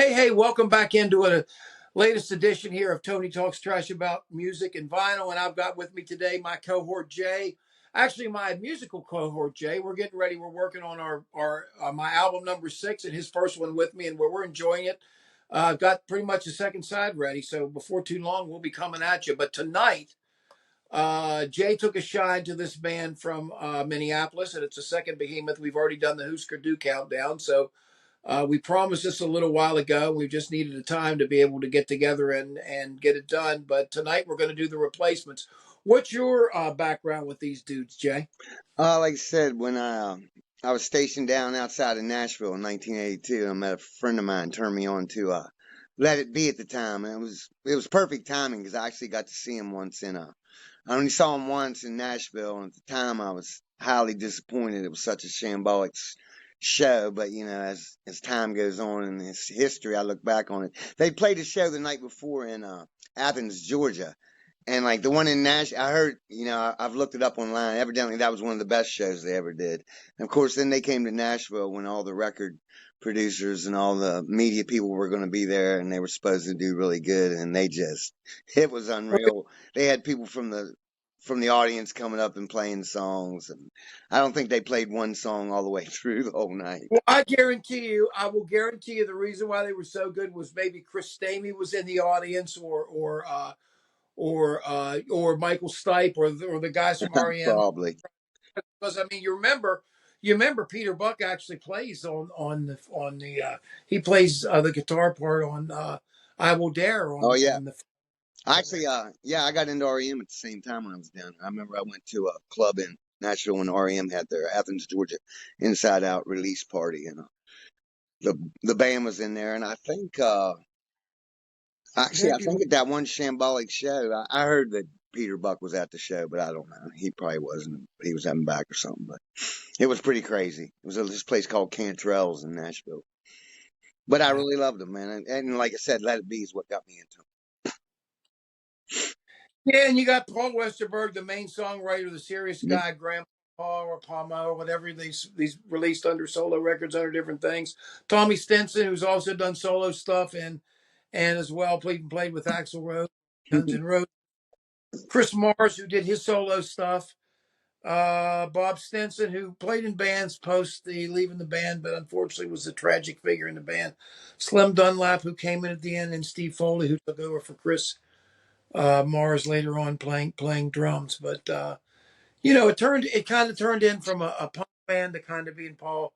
Hey, welcome back into a latest edition here of Tony Talks Trash about music and vinyl. And I've got with me today my cohort Jay, actually my musical cohort Jay. We're getting ready. We're working on our my album number 6 and his first one with me, and we're enjoying it. Got pretty much the second side ready, so before too long we'll be coming at you. But tonight, Jay took a shine to this band from Minneapolis, and it's the second behemoth. We've already done the Husker Du countdown, so we promised this a little while ago. We just needed a time to be able to get together and get it done. But tonight we're going to do the replacements. What's your background with these dudes, Jay? Like I said, when I was stationed down outside of Nashville in 1982, I met a friend of mine turned me on to Let It Be at the time, and it was perfect timing because I actually got to see him once I only saw him once in Nashville, and at the time I was highly disappointed. It was such a shambolic show, but as time goes on in its history, I look back on it. They played a show the night before in Athens, Georgia. And like the one in Nashville, I heard, I've looked it up online. Evidently, that was one of the best shows they ever did. And of course, then they came to Nashville when all the record producers and all the media people were going to be there, and they were supposed to do really good. And it was unreal. They had people from the audience coming up and playing songs, and I don't think they played one song all the way through the whole night. Well, I will guarantee you the reason why they were so good was maybe Chris Stamey was in the audience, or Michael Stipe, or the guys from REM. Probably. Because I mean, you remember Peter Buck actually plays on the he plays the guitar part on I Will Dare Oh yeah. on the. Actually, yeah, I got into REM at the same time when I was down there. I remember I went to a club in Nashville when REM had their Athens, Georgia, Inside Out release party, and the band was in there. And I think, actually, I think at that one shambolic show, I heard that Peter Buck was at the show, but I don't know. He probably wasn't. He was having back or something. But it was pretty crazy. It was this place called Cantrell's in Nashville. But I Yeah. really loved them, man. And like I said, Let It Be is what got me into Yeah, and you got Paul Westerberg, the main songwriter, the serious them. guy, Grandpa or Palmo or whatever these released under solo records under different things. Tommy Stinson, who's also done solo stuff and as well played with Axl Rose, Guns N' Roses. Chris Mars, who did his solo stuff. Bob Stinson, who played in bands post the leaving the band, but unfortunately was a tragic figure in the band. Slim Dunlap, who came in at the end, and Steve Foley, who took over for Chris Mars later on playing drums. But it kind of turned in from a punk band to kind of being Paul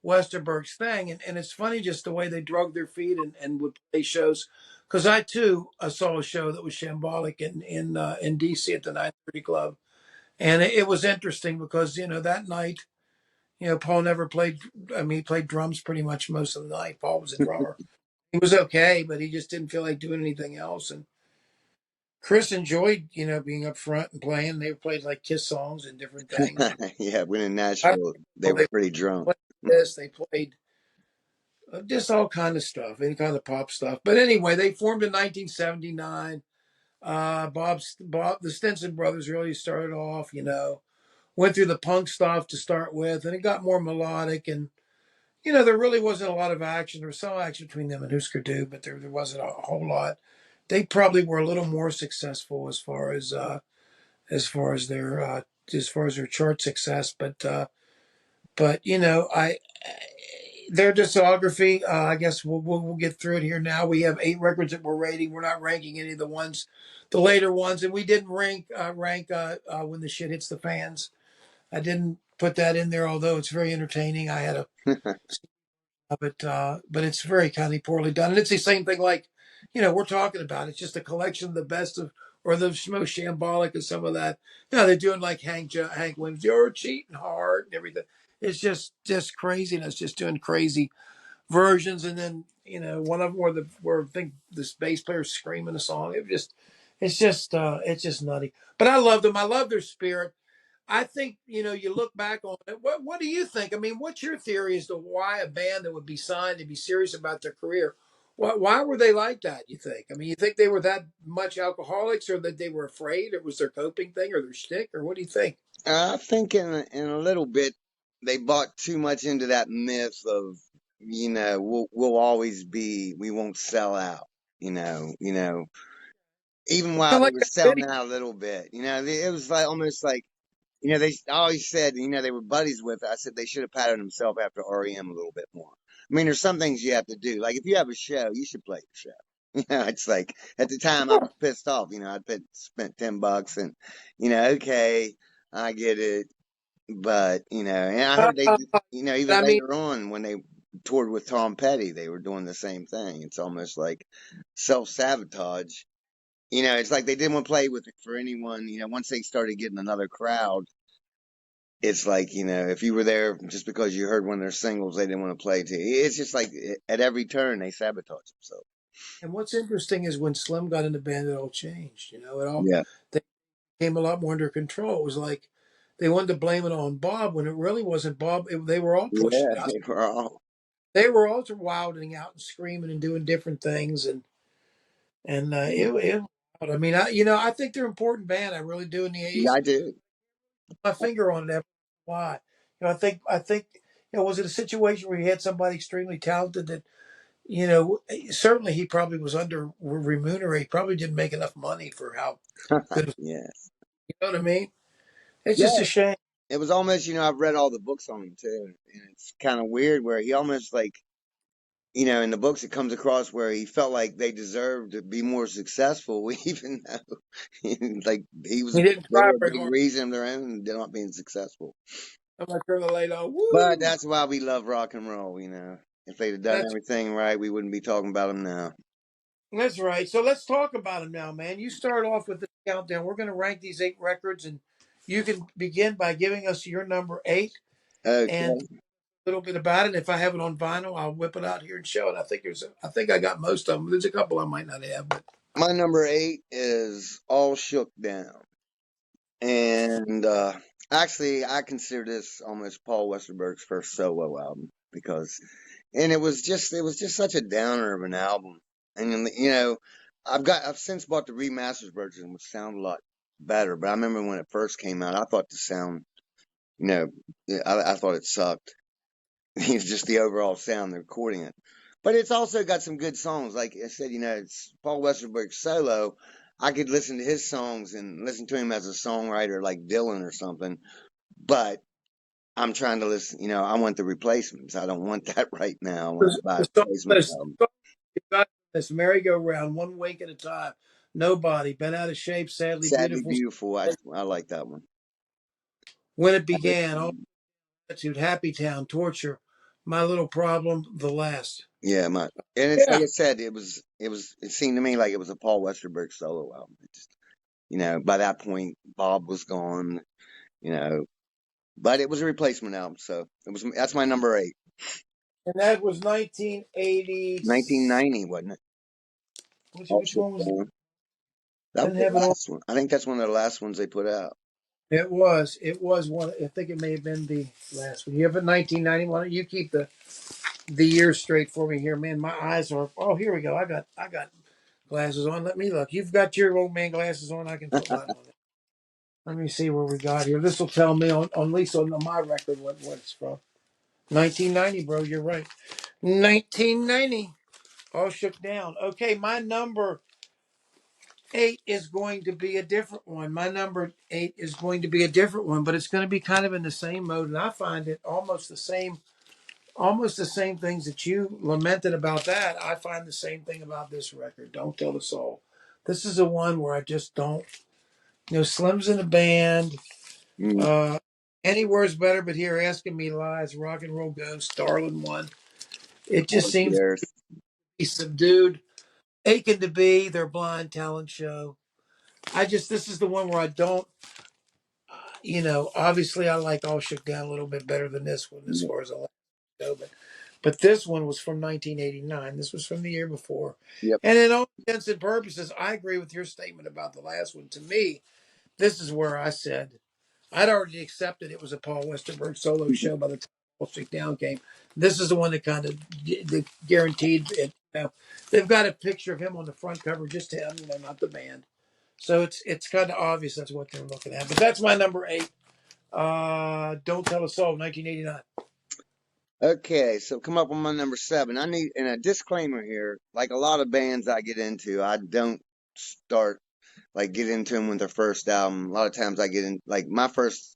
Westerberg's thing, and it's funny just the way they drug their feet and would play shows. Because I too saw a show that was shambolic in DC at the 930 Club, and it was interesting because that night, Paul never played. I mean, he played drums pretty much most of the night. Paul was a drummer. He was okay, but he just didn't feel like doing anything else. And Chris enjoyed, being up front and playing. They played like Kiss songs and different things. Yeah, when in I don't Nashville, they know, were they pretty drunk. played this. They played just all kind of stuff, any kind of pop stuff. But anyway, they formed in 1979. The Stinson brothers really started off, went through the punk stuff to start with, and it got more melodic. And there really wasn't a lot of action. There was some action between them and Husker Du, but there wasn't a whole lot. They probably were a little more successful as far as their chart success. But I their discography. I guess we'll get through it here now. We have 8 records that we're rating. We're not ranking any of the later ones, and we didn't rank when the shit hits the fans. I didn't put that in there, although it's very entertaining. I had a but it's very kind of poorly done, and it's the same thing like we're talking about. It's just a collection of the best of or the most shambolic of some of that. They're doing like Hank Williams, "You're cheating hard" and everything. It's just craziness, just doing crazy versions, and then one of them where I think this bass player screaming a song. It's just nutty. But I love them. I love their spirit. I think you look back on it. What do you think? I mean, what's your theory as to why a band that would be signed to be serious about their career? Why were they like that? You think? I mean, you think they were that much alcoholics, or that they were afraid? It was their coping thing, or their shtick, or what do you think? I think in a little bit they bought too much into that myth of we'll always be, we won't sell out, even while Kind of they like were that selling video. out a little bit, it was like almost like, they always said, they were buddies with. I said they should have patterned themselves after REM a little bit more. I mean, there's some things you have to do. Like if you have a show, you should play your show. It's like at the time I was pissed off. Spent $10 and, okay, I get it. But, and I heard they, Uh, even I mean, later on when they toured with Tom Petty, they were doing the same thing. It's almost like self-sabotage. It's like they didn't want to play with it for anyone. Once they started getting another crowd, it's like, if you were there just because you heard one of their singles, they didn't want to play to you. It's just like at every turn they sabotage themselves. and what's interesting is when Slim got in the band, it all changed. It all Yeah. they became a lot more under control. It was like they wanted to blame it on Bob when it really wasn't Bob. They were all pushing Yeah. it. They were all, They were all wilding out and screaming and doing different things, and it. I mean, I think they're an important band. I really do in the yeah, '80s. I did. My finger on it. Why? I think. Was it a situation where you had somebody extremely talented that certainly he probably was under remunerated. Probably didn't make enough money for how good. Yeah. You know what I mean? It's Yeah. just a shame. It was almost, I've read all the books on him too. And it's kind of weird where he almost like, in the books it comes across where he felt like they deserved to be more successful, even though like He didn't they try were a very big hard. reason of their own and they're not being successful. I'm gonna turn the light on. But Woo! that's why we love rock and roll. If they'd have done That's everything right, we wouldn't be talking about them now. that's right. So let's talk about him now, man. You start off with the countdown. We're gonna rank these 8 records, and you can begin by giving us your number 8 and Okay. a little bit about it. If I have it on vinyl, I'll whip it out here and show it. I think I got most of them. There's a couple I might not have, but My number 8 is All Shook Down. And actually, I consider this almost Paul Westerberg's first solo album because, and it was just such a downer of an album. And I've since bought the remastered version, which sound a lot better. But I remember when it first came out, I thought the sound, you know, I thought it sucked. It's just the overall sound, the recording it. But it's also got some good songs. Like I said, it's Paul Westerberg's solo. I could listen to his songs and listen to him as a songwriter like Dylan or something. But I'm trying to listen, I want the replacements. I don't want that right now when I buy a the song replacement list. album. You got this merry-go-round, one wink at a time. Nobody, been out of shape, sadly Sadly beautiful. Beautiful. I like that one. When it began, all attitude, happy town, torture, my little problem, the last. Yeah, and it's like Yeah, I said, it seemed to me like it was a Paul Westerberg solo album. It just, by that point, Bob was gone, you know, but it was a replacement album, so that's my number 8. and that was 1980. 1990, wasn't it? Which Also, one was that? that I was didn't the have it on. last one. I think that's one of the last ones they put out. It was. It was one. I think it may have been the last one. You have it 1990. Why don't you keep the years straight for me here, man? My eyes are. Oh, here we go. I got glasses on. Let me look. You've got your old man glasses on. I can put mine on. Let me see where we got here. This will tell me on at least on my record what it's from. 1990, bro. You're right. 1990. All shook down. Okay, my number 8 is going to be a different one. My number 8 is going to be a different one, but it's going to be kind of in the same mode, and I find it almost the same things that you lamented about that. I find the same thing about this record. Don't Tell the Soul. This is the one where I just don't. Slim's in the band. Mm, Uh, Anywhere's better, but here asking me lies. Rock and roll ghost, Darlin' one. It just who seems to cares? be subdued, aching to be their blind talent show. This is the one where I don't. Obviously I like All Shook Down a little bit better than this one as Yeah, far as I like to go, but this one was from 1989. This was from the year before, yep. and in all intents and purposes, I agree with your statement about the last one. To me, this is where I said I'd already accepted it was a Paul Westerberg solo show by the time All Shook Down came. This is the one that kind of guaranteed it. They've got a picture of him on the front cover, just him, not the band. So it's kind of obvious that's what they're looking at. But that's my number 8. Don't Tell a Soul, 1989. Okay, so come up with my number seven. I need, and a disclaimer here, like a lot of bands I get into, I don't start like get into them with their first album. A lot of times I get in, like my first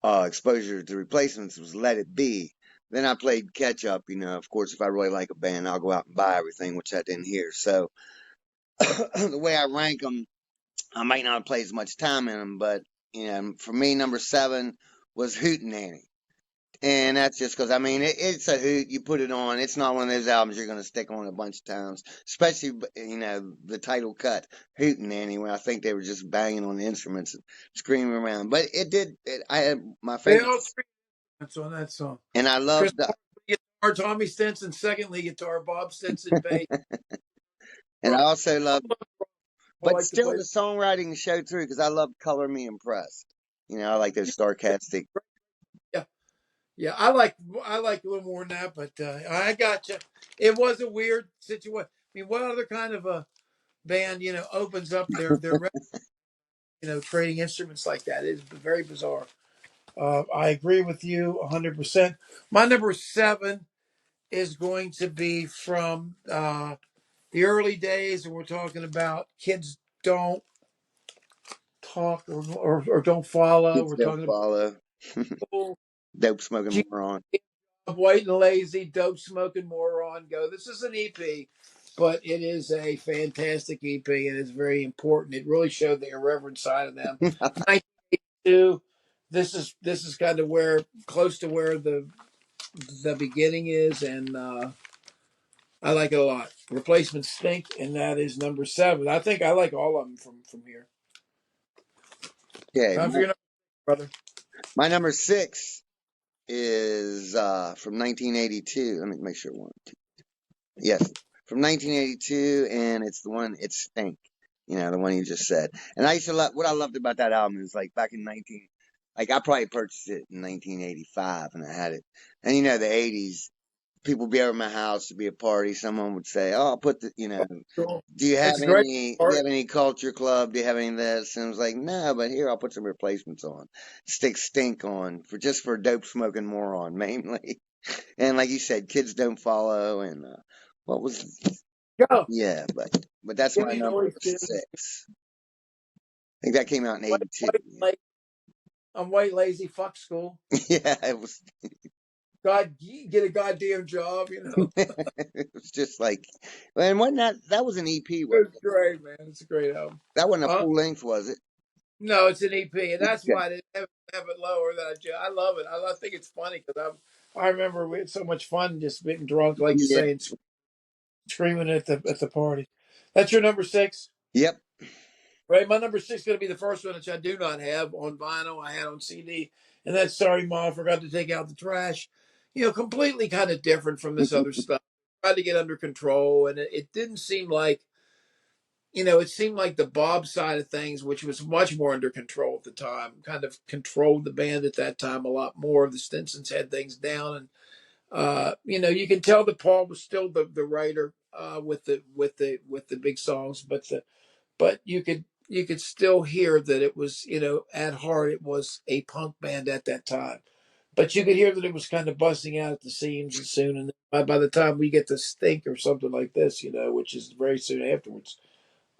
exposure to replacements was Let It Be. Then I played catch up, of course, if I really like a band, I'll go out and buy everything, which I didn't hear. So the way I rank them, I might not play as much time in them, but, for me, number seven was Hootenanny. And that's just because, I mean, it's a hoot. You put it on. It's not one of those albums you're going to stick on a bunch of times, especially, the title cut, Hootenanny, when I think they were just banging on the instruments and screaming around. But I had my They favorite, all three instruments on that song. and I Chris loved the, Martin, guitar, Tommy Stinson, second lead guitar, Bob Stinson, bass. and I also loved, I but like to still play. the songwriting showed through because I love Color Me Impressed. I like those sarcastic. Yeah, yeah. I like a little more than that, but I got you. It was a weird situation. I mean, what other kind of a band opens up their trading instruments like that? It's very bizarre. I agree with you 100%. My number seven is going to be from the early days, and we're talking about kids don't talk or don't follow. Kids We're don't talking about follow. school, Dope smoking moron. white and lazy, dope smoking moron. Go. This is an EP, but it is a fantastic EP, and it's very important. It really showed the irreverent side of them. 1982. This is kind of where close to where the beginning is, and I like it a lot. Replacements stink, and that is number seven. I think I like all of them from here. Okay, Time for your number, brother. my number six is from 1982. Let me make sure one. Yes, from 1982, and it's the one. It's Stink. The one you just said. And I used to love what I loved about that album is like back in 19, like I probably purchased it in 1985, and I had it. And the 80s, people would be over my house to be a party. Someone would say, "Oh, I'll put the," Cool. do you have It's great. any? Do you Art. have any culture club? Do you have any of this? And I was like, no, but here I'll put some replacements on. Stick Stink on for dope smoking moron mainly. And like you said, kids don't follow. And what was Go. yeah, but that's Give my me number noise, too. six. I think that came out in White, '82. white, I'm white, lazy, fuck school. Yeah, it was. God, get a goddamn job. It was just like, and wasn't that was an EP, wasn't It's it? great, man. It's a great album. That wasn't a Uh, full length, was it? no, it's an EP, and that's Okay. why I didn't have it lower. I love it. I think it's funny because I remember we had so much fun just getting drunk, like you Yeah. say, and screaming at the party. That's your number six. Yep. Right, my number six is going to be the first one, which I do not have on vinyl. I had on CD, and that's "Sorry, Ma, Forgot to Take Out the Trash." Completely kind of different from this other stuff. Tried to get under control, and it didn't seem like it seemed like the Bob side of things, which was much more under control at the time, kind of controlled the band at that time a lot more. The Stinsons had things down, and you can tell that Paul was still the writer with the big songs, but you could still hear that it was at heart it was a punk band at that time, but you could hear that it was kind of busting out at the seams as soon, and by the time we get to Stink or something like this, which is very soon afterwards,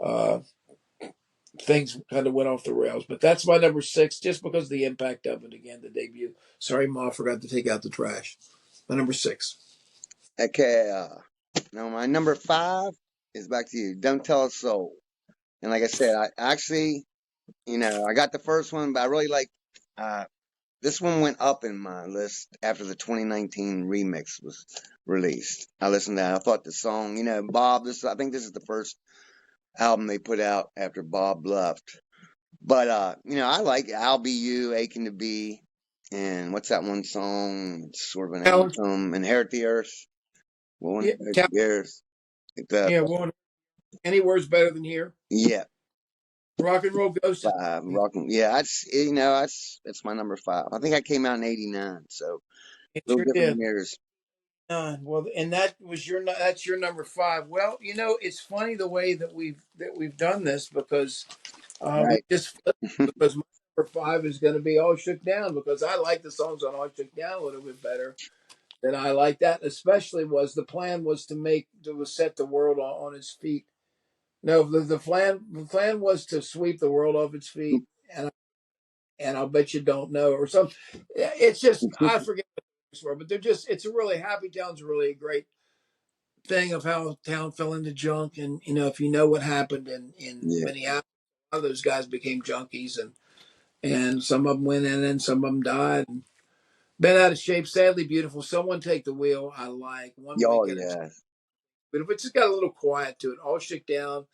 uh, things kind of went off the rails. But that's my number six, just because of the impact of it. Again, the debut. Sorry, Ma, forgot to take out the trash. My number six. Okay. Now my number five is back to you. Don't Tell a Soul. And like I said, I actually, I got the first one, but I really like. Uh, this one went up in my list after the 2019 remix was released. I listened to that. I thought the song, Bob. I think this is the first album they put out after Bob left. But I like I'll Be You, Aching to Be, and what's that one song? It's sort of an Talent. anthem, Inherit the Earth. Well, Yeah, Inherit the Earth. The, yeah. Well, any words better than here? yeah, Rock and roll ghost is five, rocking. Yeah, that's my number five. I think I came out in '89, so it a little sure different did. years. Well, and that's your number five. Well, it's funny the way that we've done this because we Right. just flipped because my number five is going to be All Shook Down because I like the songs on All Shook Down a little bit better And I like that, especially was the plan was to set the world on its feet. No, the plan was to sweep the world off its feet, and I'll bet you don't know or something. It's just I forget what the were, but they're just it's a really Happy Town's really a great thing of how town fell into junk, and if you know what happened in Yeah. Minneapolis, a lot of those guys became junkies, and some of them went in and some of them died. And been out of shape, sadly beautiful. Someone Take the Wheel. I like one Oh weekend, yeah. but if it's just got a little quiet to it, all shook down.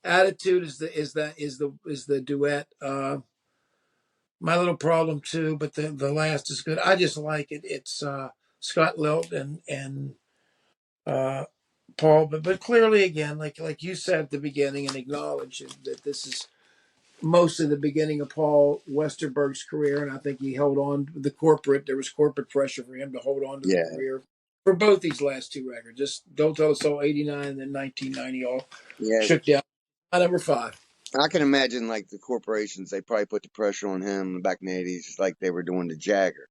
Attitude is the duet. My Little Problem too, but the last is good. I just like it. It's Scott Lilt and uh, Paul, but clearly again, like you said at the beginning, and acknowledge that this is mostly the beginning of Paul Westerberg's career, and I think he held on the corporate. There was corporate pressure for him to hold on to the Yeah. career for both these last two records. Just Don't Tell Us So, 89, and then 1990 all Yeah. shook down. My number five. I can imagine like the corporations, they probably put the pressure on him back in the 80s, just like they were doing to Jagger.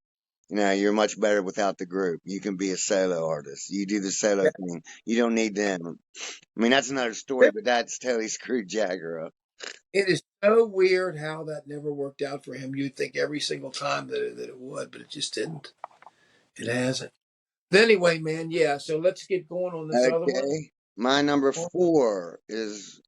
You're much better without the group. You can be a solo artist. You do the solo thing. You don't need them. I mean, that's another story, but that's totally screwed Jagger up. It is so weird how that never worked out for him. You'd think every single time that it would, but it just didn't. It hasn't. Anyway, man, yeah. So let's get going on this other one. Okay. My number four is,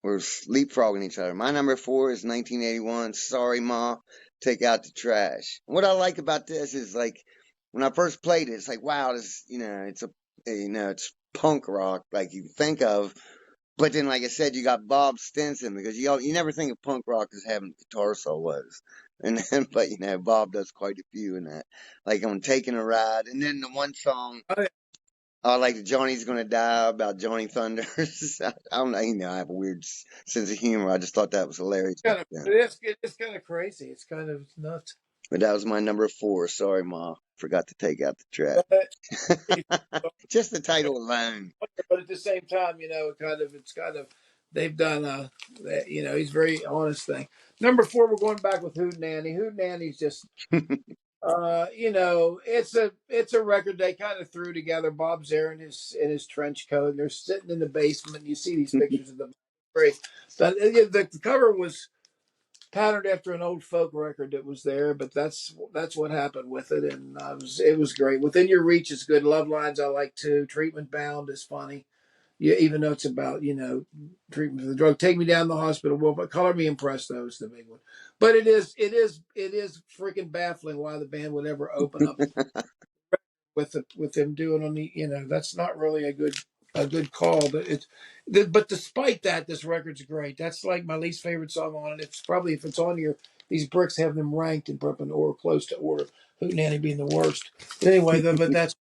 we're leapfrogging each other. My number four is 1981. Sorry, Ma, Take Out the Trash. What I like about this is like when I first played it, it's like, wow, this, it's punk rock like you think of. But then, like I said, you got Bob Stinson because you never think of punk rock as having guitar solos, and then but Bob does quite a few in that, like on Taking a Ride, and then the one song. Oh, yeah. Like Johnny's Gonna Die about Johnny Thunders. I don't know, I have a weird sense of humor. I just thought that was hilarious back then. It's kind of crazy. It's kind of nuts. But that was my number four. Sorry, Ma. Forgot to take out the trash. But Just the title alone. but at the same time, it's kind of they've done he's very honest thing. Number four, we're going back with Hootenanny. Hootenanny's just it's a record they kind of threw together. Bob's there in his trench coat, and they're sitting in the basement. You see these pictures of them. Great. The cover was patterned after an old folk record that was there, but that's what happened with it, and it was great. Within Your Reach is good. Love Lines I like too. Treatment Bound is funny. Yeah, even though it's about treatment for the drug. Take Me Down to the Hospital. Well, but Color Me Impressed though is the big one. But it is freaking baffling why the band would ever open up with them doing on the that's not really a good call. But despite that, this record's great. That's like my least favorite song on it. It's probably, if it's on here, these bricks have them ranked in purple or close to order. Hootenanny being the worst. But anyway, but that's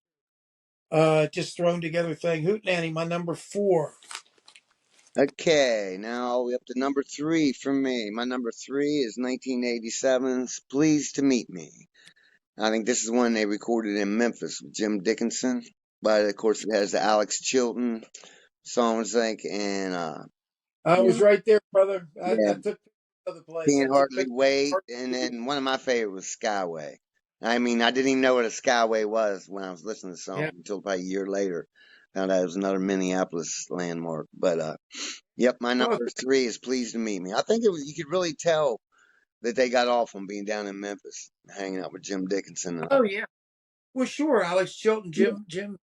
just thrown together thing. Hootenanny, my number four. Okay, now we up to number three for me. My number three is 1987's Pleased to Meet Me. I think this is one they recorded in Memphis with Jim Dickinson. But of course, it has the Alex Chilton songs, like, and I was right there, brother. I yeah, took other place. I Can't took Hardly pictures. Wait, and then one of my favorite was Skyway. I mean, I didn't even know what a Skyway was when I was listening to the song Yeah. until about a year later. Found out it was another Minneapolis landmark. But yep, my Oh, number three is Pleased to Meet Me. I think it was, you could really tell that they got off on being down in Memphis, hanging out with Jim Dickinson and oh all. yeah. Well, sure. Alex Chilton, Jim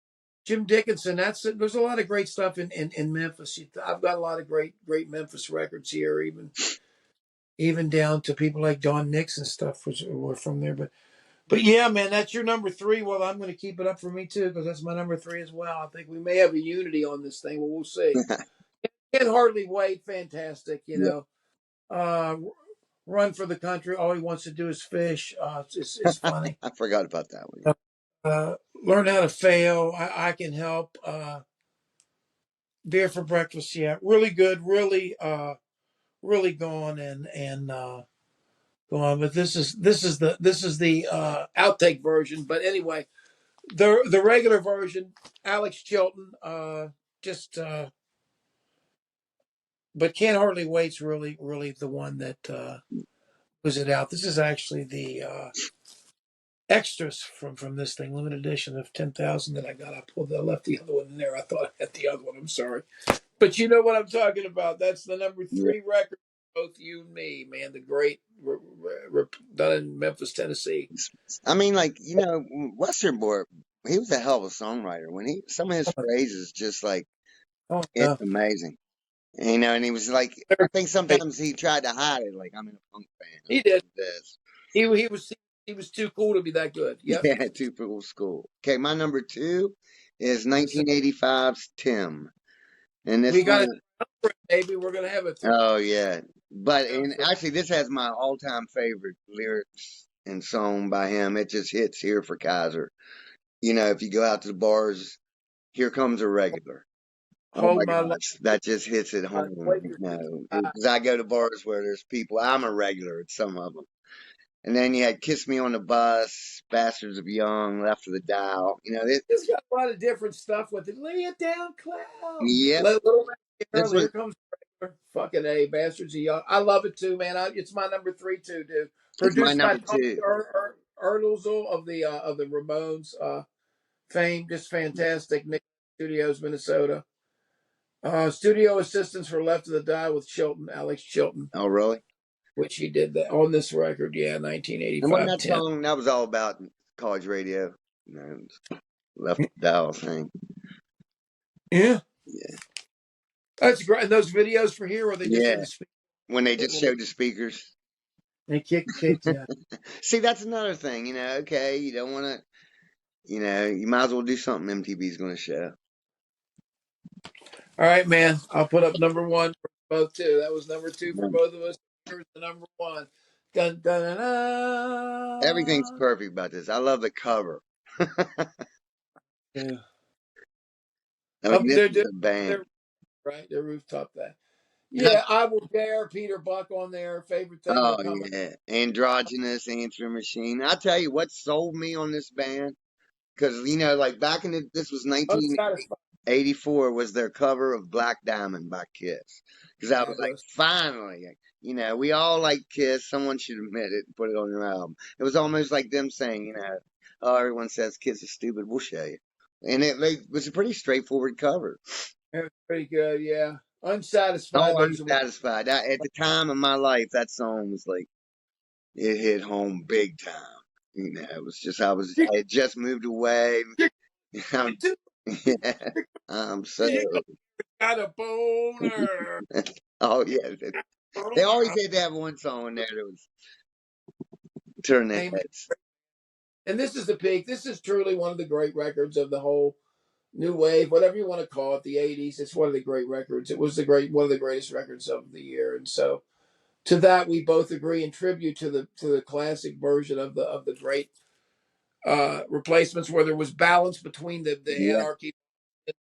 Dickinson. There's a lot of great stuff in Memphis. I've got a lot of great Memphis records here, even down to people like Don Nix and stuff, which were from there. But yeah, man, that's your number three. Well, I'm going to keep it up for me too because that's my number three as well. I think we may have a unity on this thing, but we'll see. Can't Hardly Wait, fantastic. Yeah, Uh, Run for the Country. All he wants to do is fish. It's funny. I forgot about that one. Learn How to Fail. I Can Help. Beer for Breakfast. Yeah, really good. Really gone and gone. But this is the outtake version. But anyway, the regular version, Alex Chilton. Just but Can't Hardly Wait's really the one that was it out. This is actually extras from this thing, limited edition of 10,000 that I got. I left the other one in there. I thought I had the other one. I'm sorry, but you know what I'm talking about. That's the number Yeah. 3 record, both you and me, man. The great done in Memphis, Tennessee. I mean, like, Western Boy, he was a hell of a songwriter. Some of his phrases just like, Oh it's yeah, amazing. And he was like, I think sometimes he tried to hide it, like, I'm in a punk band. he did. This. He was too cool to be that good. Yep. Yeah, too old school. Okay, my number 2 is Listen, 1985's Tim. And this we got one, it, baby. We're gonna have it. oh yeah. But Yeah, and actually this has my all-time favorite lyrics and song by him. It just hits here for Kaiser. If you go out to the bars, here comes a regular. Oh my hold my line. gosh, that just hits it home. Wave your six five. Because I go to bars where there's people. I'm a regular at some of them. And then you had "Kiss Me on the Bus," "Bastards of Young," "Left of the Dial." It's got a lot of different stuff with it. Lay it down, clown. Yep. Little This girl, one, here comes fucking A, bastards of young. I love it too, man. It's my number 3 too, dude. it's my Produced by number Tommy 2. Erdelzel of the Ramones fame. Just fantastic. Nick Studios, Minnesota. Studio assistants for Left of the Dial with Alex Chilton, Oh, really? which he did that on this record. Yeah, And wasn't 1985 that 10. song that was all about college radio? Left of the Dial thing. Yeah, Yeah. that's great. And those videos for here where they just had Yeah. to speak. When they just showed the speakers. They kicked yeah. See, that's another thing, okay, you don't want to, you might as well do something MTV's going to show. All right, man. I'll put up number 1 for both too. That was number 2 for both of us. Here's the number 1. Dun, dun, dun, Everything's dun. perfect about this. I love the cover. Yeah. I mean, this They're is doing a band. they're right. They're rooftop that. And Yeah, I will dare Peter Buck on there. Favorite thing oh, will come. yeah. Androgynous Answering Machine. I'll tell you what sold me on this band. Because, like back this was Unsatisfied. 1984 was their cover of Black Diamond by Kiss. Because I Yeah, was it like, was. finally, we all like Kiss. Someone should admit it and put it on their album. It was almost like them saying, oh, everyone says Kiss is stupid. We'll show you. And it was a pretty straightforward cover. It was pretty good. Yeah, unsatisfied. Oh, Those are Unsatisfied. At the time of my life, that song was like, it hit home big time. It was just, I had just moved away. I'm, yeah, I'm so, got a boner. oh yeah. They always had to have one song in there that was turn their Amen. heads. And this is the peak. This is truly one of the great records of the whole new wave, whatever you want to call it, the '80s. It's one of the great records. It was one of the greatest records of the year, and so to that we both agree in tribute to the classic version of the great replacements, where there was balance between the Yeah. anarchy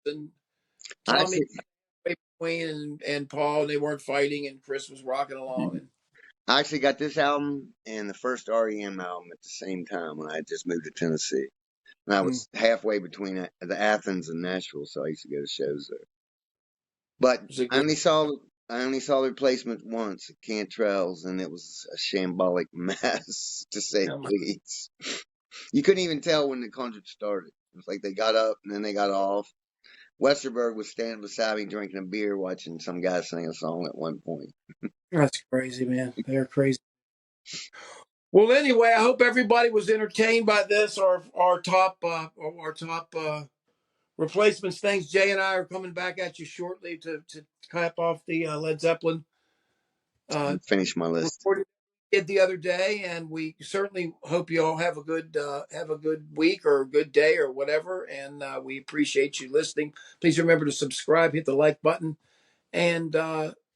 and I Tommy actually, between and Paul, and they weren't fighting, and Chris was rocking along. And I actually got this album and the first REM album at the same time when I had just moved to Tennessee. And I was halfway between the Athens and Nashville, so I used to go to shows there. But it was a I great. only saw I only saw the replacement once at Cantrell's, and it was a shambolic mess, to say the least. You couldn't even tell when the concert started. It was like they got up and then they got off. Westerberg was standing beside me drinking a beer, watching some guy sing a song at one point. That's crazy, man. They're crazy. Well, anyway, I hope everybody was entertained by this. Our top replacements. Things. Jay and I are coming back at you shortly to cap off the Led Zeppelin Finish my list. recording we did the other day, and we certainly hope you all have a good week or a good day or whatever. And we appreciate you listening. Please remember to subscribe, hit the like button, and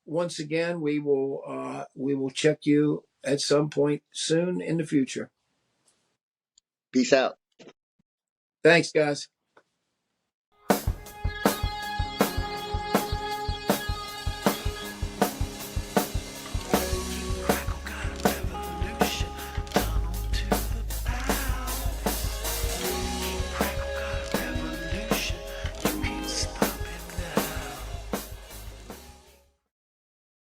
once again, we will check you at some point soon in the future. Peace out. Thanks, guys.